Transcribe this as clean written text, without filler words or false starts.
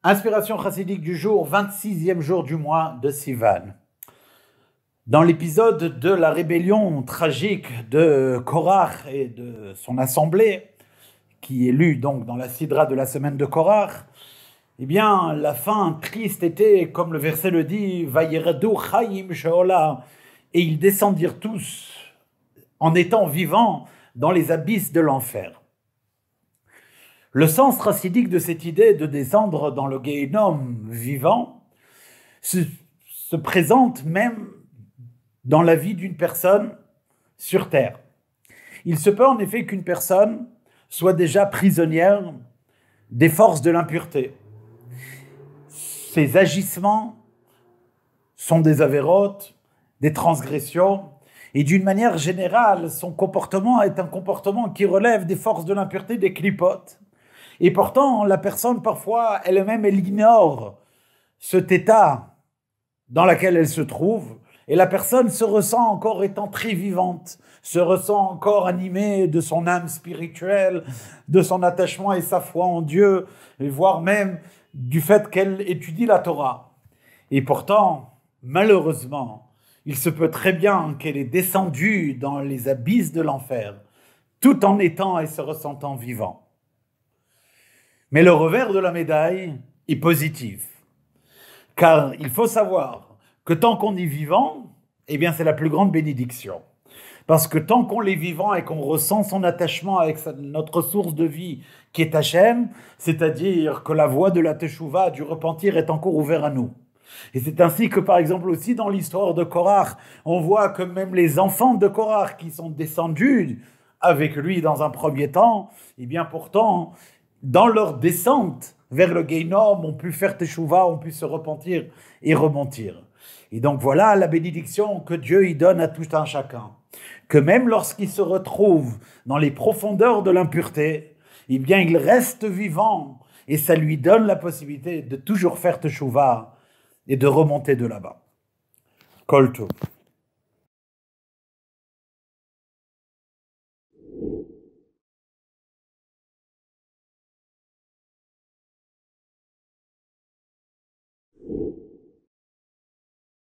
Inspiration chassidique du jour, 26e jour du mois de Sivan. Dans l'épisode de la rébellion tragique de Korach et de son assemblée, qui est lu donc dans la Sidra de la semaine de Korach, eh bien, la fin triste était, comme le verset le dit, Vayiradu Chaim Sheola, et ils descendirent tous en étant vivants dans les abysses de l'enfer. Le sens chassidique de cette idée de descendre dans le Gehinnom vivant se présente même dans la vie d'une personne sur terre. Il se peut en effet qu'une personne soit déjà prisonnière des forces de l'impureté. Ses agissements sont des avérotes, des transgressions, et d'une manière générale, son comportement est un comportement qui relève des forces de l'impureté, des clipotes. Et pourtant, la personne, parfois, elle-même, elle ignore cet état dans lequel elle se trouve, et la personne se ressent encore étant très vivante, se ressent encore animée de son âme spirituelle, de son attachement et sa foi en Dieu, et voire même du fait qu'elle étudie la Torah. Et pourtant, malheureusement, il se peut très bien qu'elle est descendue dans les abysses de l'enfer, tout en étant et se ressentant vivant. Mais le revers de la médaille est positif. Car il faut savoir que tant qu'on est vivant, eh bien c'est la plus grande bénédiction. Parce que tant qu'on est vivant et qu'on ressent son attachement avec notre source de vie qui est Hachem, c'est-à-dire que la voie de la Teshuvah, du repentir, est encore ouverte à nous. Et c'est ainsi que, par exemple, aussi dans l'histoire de Korach, on voit que même les enfants de Korach qui sont descendus avec lui dans un premier temps, eh bien pourtant, dans leur descente vers le Gehinnom, ont pu faire Teshuvah, ont pu se repentir et remontir. Et donc voilà la bénédiction que Dieu y donne à tout un chacun. Que même lorsqu'il se retrouve dans les profondeurs de l'impureté, eh bien il reste vivant et ça lui donne la possibilité de toujours faire Teshuvah et de remonter de là-bas. Kol Tov.